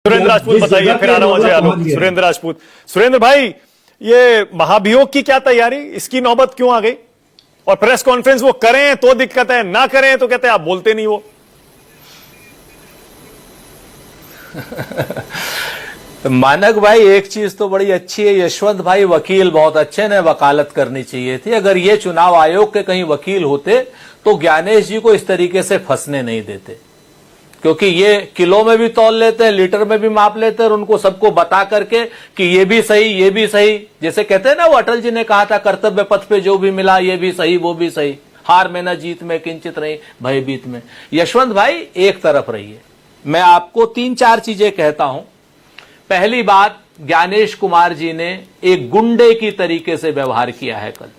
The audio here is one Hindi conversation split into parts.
सुरेंद्र राजपूत बताइए, फिर आ रहा हूं अजय आलोक। सुरेंद्र राजपूत, सुरेंद्र भाई, ये महाभियोग की क्या तैयारी, इसकी नौबत क्यों आ गई? और प्रेस कॉन्फ्रेंस वो करें तो दिक्कत है, ना करें तो कहते हैं आप बोलते नहीं वो। मानक भाई, एक चीज तो बड़ी अच्छी है, यशवंत भाई वकील बहुत अच्छे ने, वकालत करनी चाहिए थी। अगर ये चुनाव आयोग के कहीं वकील होते तो ज्ञानेश जी को इस तरीके से फंसने नहीं देते, क्योंकि ये किलो में भी तौल लेते हैं, लीटर में भी माप लेते हैं, और उनको सबको बता करके कि ये भी सही, ये भी सही, जैसे कहते हैं ना, वो अटल जी ने कहा था, कर्तव्य पथ पे जो भी मिला ये भी सही वो भी सही, हार में न जीत में किंचित नहीं भयभीत में। यशवंत भाई एक तरफ रहिए, मैं आपको 3-4 चीजें कहता हूं। पहली बात, ज्ञानेश कुमार जी ने एक गुंडे की तरीके से व्यवहार किया है। कल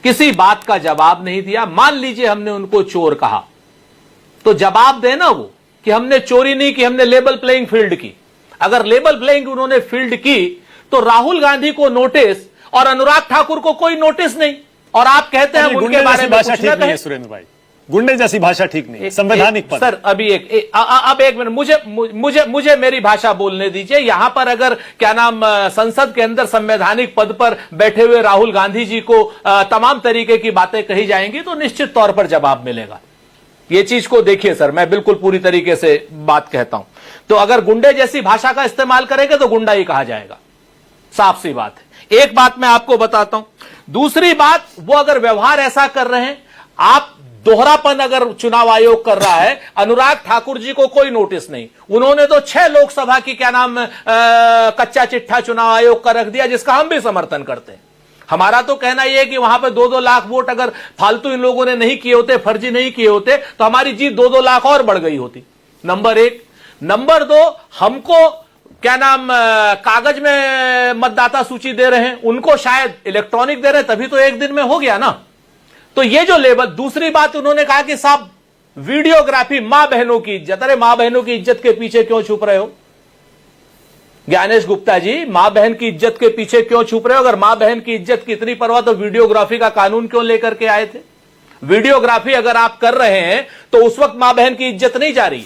किसी बात का जवाब नहीं दिया। मान लीजिए हमने उनको चोर कहा तो जवाब देना वो कि हमने चोरी नहीं की, हमने लेवल प्लेइंग फील्ड की। अगर लेवल प्लेइंग उन्होंने फील्ड की तो राहुल गांधी को नोटिस और अनुराग ठाकुर को कोई नोटिस नहीं, और आप कहते हैं उनके बारे में भाषा ठीक नहीं है। सुरेंद्र भाई, गुंडे जैसी भाषा ठीक नहीं है, संवैधानिक पद। सर अभी अब एक मिनट, मुझे मेरी भाषा बोलने दीजिए। यहां पर अगर क्या नाम संसद के अंदर संवैधानिक पद पर बैठे हुए राहुल गांधी जी को तमाम तरीके की बातें कही जाएंगी तो निश्चित तौर पर जवाब मिलेगा। ये चीज को देखिए सर, मैं बिल्कुल पूरी तरीके से बात कहता हूं। तो अगर गुंडे जैसी भाषा का इस्तेमाल करेंगे तो गुंडा ही कहा जाएगा, साफ सी बात है। एक बात मैं आपको बताता हूं। दूसरी बात, वो अगर व्यवहार ऐसा कर रहे हैं, आप दोहरापन अगर चुनाव आयोग कर रहा है, अनुराग ठाकुर जी को कोई नोटिस नहीं, उन्होंने तो 6 लोकसभा की क्या नाम कच्चा चिट्ठा चुनाव आयोग का रख दिया, जिसका हम भी समर्थन करते हैं। हमारा तो कहना यह है कि वहां पर 2-2 लाख वोट अगर फालतू इन लोगों ने नहीं किए होते, फर्जी नहीं किए होते, तो हमारी जीत 2-2 लाख और बढ़ गई होती। नंबर 1। नंबर 2, हमको क्या नाम कागज में मतदाता सूची दे रहे हैं, उनको शायद इलेक्ट्रॉनिक दे रहे हैं, तभी तो एक दिन में हो गया ना। तो ये जो लेवल, दूसरी बात उन्होंने कहा कि साहब वीडियोग्राफी, मां बहनों की इज्जत। अरे मां बहनों की इज्जत के पीछे क्यों छुप रहे हो ज्ञानेश गुप्ता जी? मां बहन की इज्जत के पीछे क्यों छुप रहे हो? अगर मां बहन की इज्जत की इतनी परवाह तो वीडियोग्राफी का कानून क्यों लेकर के आए थे? वीडियोग्राफी अगर आप कर रहे हैं तो उस वक्त मां बहन की इज्जत नहीं जा रही।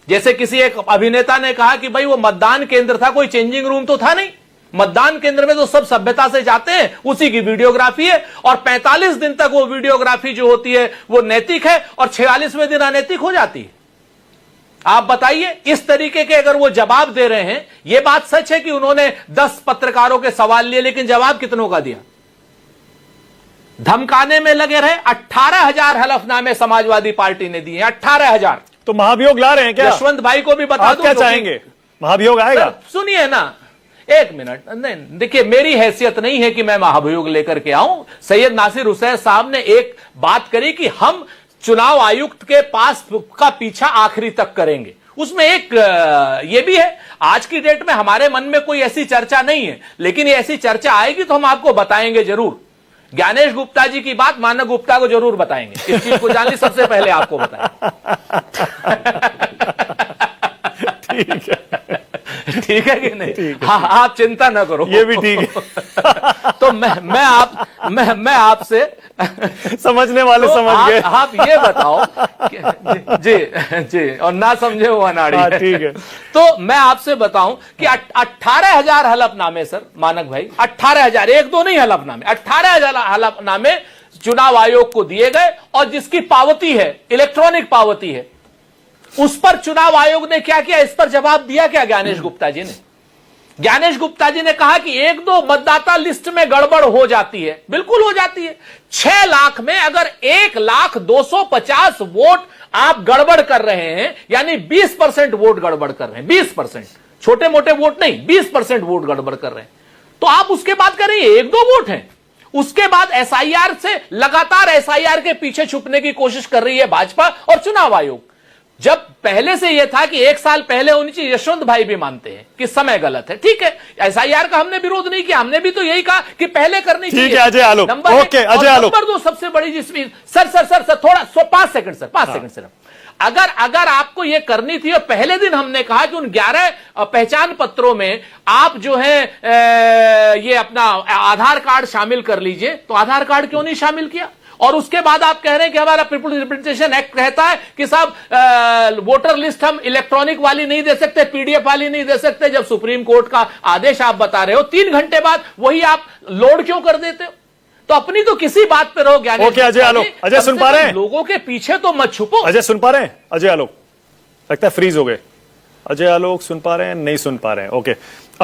जैसे किसी एक अभिनेता ने कहा कि भाई वो मतदान केंद्र था, कोई चेंजिंग रूम तो था नहीं। मतदान केंद्र में तो सब सभ्यता से जाते हैं, उसी की वीडियोग्राफी है, और 45 दिन तक वो वीडियोग्राफी जो होती है वो नैतिक है, और 46वें दिन अनैतिक हो जाती है। आप बताइए, इस तरीके के अगर वो जवाब दे रहे हैं, ये बात सच है कि उन्होंने 10 पत्रकारों के सवाल लिए, लेकिन जवाब कितनों का दिया? धमकाने में लगे रहे। 18,000 हलफनामे समाजवादी पार्टी ने दिए, 18,000। तो महाभियोग ला रहे हैं क्या? यशवंत भाई को भी बता दूं, क्या चाहेंगे? महाभियोग आएगा? सुनिए ना, एक मिनट। नहीं देखिए, मेरी हैसियत नहीं है कि मैं महाभियोग लेकर के आऊं। सैयद नासिर हुसैन साहब ने एक बात करी कि हम चुनाव आयुक्त के पास का पीछा आखिरी तक करेंगे। उसमें एक ये भी है, आज की डेट में हमारे मन में कोई ऐसी चर्चा नहीं है, लेकिन ये ऐसी चर्चा आएगी तो हम आपको बताएंगे जरूर। ज्ञानेश गुप्ता जी की बात मानक गुप्ता को जरूर बताएंगे, इस चीज को जानने सबसे पहले आपको बताएंगे। ठीक है, ठीक है कि नहीं? हाँ, आप चिंता ना करो, ये भी ठीक है। तो मैं आपसे समझने वाले समझ गए। आप ये बताओ जी जी, और ना समझे वो अनाड़ी है। ठीक है। तो मैं आपसे बताऊं कि 18,000 हलफनामे सर मानक भाई, 18,000, 1-2 नहीं हलफनामे, 18,000 हलफनामे चुनाव आयोग को दिए गए, और जिसकी पावती है, इलेक्ट्रॉनिक पावती है, उस पर चुनाव आयोग ने क्या किया? इस पर जवाब दिया क्या ज्ञानेश गुप्ता जी ने? ज्ञानेश गुप्ता जी ने कहा कि 1-2 मतदाता लिस्ट में गड़बड़ हो जाती है। बिल्कुल हो जाती है। 6 लाख में अगर 1,250 वोट आप गड़बड़ कर रहे हैं, यानी 20% वोट गड़बड़ कर रहे हैं, 20%, छोटे मोटे वोट नहीं, 20% वोट गड़बड़ कर रहे हैं, तो आप उसके बाद कर रही है 1-2 वोट हैं। उसके बाद एसआईआर से लगातार एसआईआर के पीछे छुपने की कोशिश कर रही है भाजपा और चुनाव आयोग। जब पहले से यह था कि 1 साल पहले होनी चाहिए, यशवंत भाई भी मानते हैं कि समय गलत है, ठीक है, एसआईआर का हमने विरोध नहीं किया, हमने भी तो यही कहा कि पहले करनी चाहिए। ठीक है अजय आलोक, ओके अजय आलोक। नंबर 2 सबसे बड़ी जिसमें सर थोड़ा 5 सेकंड सर, 5 सेकंड सर। अगर आपको यह करनी थी, और पहले दिन हमने कहा कि उन 11 पहचान पत्रों में आप जो है ये अपना आधार कार्ड शामिल कर लीजिए, तो आधार कार्ड क्यों नहीं शामिल किया? और उसके बाद आप कह रहे हैं कि हमारा पीपुल्स रिप्रेजेंटेशन एक्ट कहता है कि साहब वोटर लिस्ट हम इलेक्ट्रॉनिक वाली नहीं दे सकते, पीडीएफ वाली नहीं दे सकते। जब सुप्रीम कोर्ट का आदेश आप बता रहे हो, 3 घंटे बाद वही आप लोड क्यों कर देते हो? तो अपनी तो किसी बात पे रहो ज्ञानी। ओके अजय आलोक, अजय सुन पा रहे हैं? लोगों के पीछे तो मत छुपो। अजय सुन पा रहे हैं? अजय आलोक लगता है फ्रीज हो गए। अजय आलोक सुन पा रहे हैं? नहीं सुन पा रहे हैं। ओके।